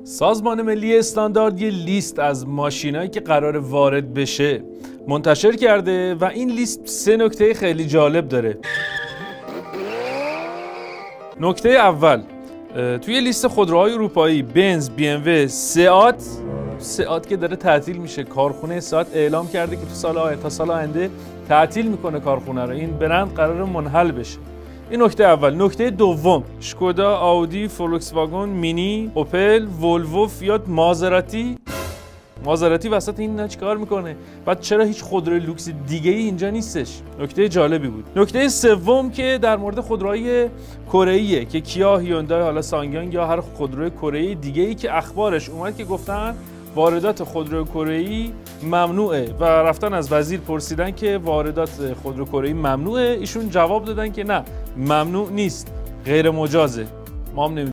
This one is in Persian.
سازمان ملی استاندارد یه لیست از ماشینایی که قرار وارد بشه منتشر کرده و این لیست 3 نکته خیلی جالب داره. نکته اول، توی لیست خودروهای اروپایی بنز، بی ام و، سئات که داره تعطیل میشه. کارخونه سئات اعلام کرده که تا سال آینده تعطیل میکنه کارخونه رو. این برند قرار منحل بشه. این نکته اول. نکته دوم، شکودا، آودی، فولکس واگن، مینی، اوپل، ولوو، فیات، مازراتی وسط این چیکار میکنه؟ بعد چرا هیچ خودروی لوکس دیگه ای اینجا نیستش؟ نکته جالبی بود. نکته سوم که در مورد خودروهای کره‌ایه که کیا، هیوندای، حالا سانگیانگ یا هر خودروی کره‌ای دیگه ای که اخبارش اومد که گفتن واردات خودرو کره‌ای ممنوعه و رفتن از وزیر پرسیدن که واردات خودرو کره‌ای ممنوعه. ایشون جواب دادن که نه، ممنوع نیست، غیر مجازه. ما هم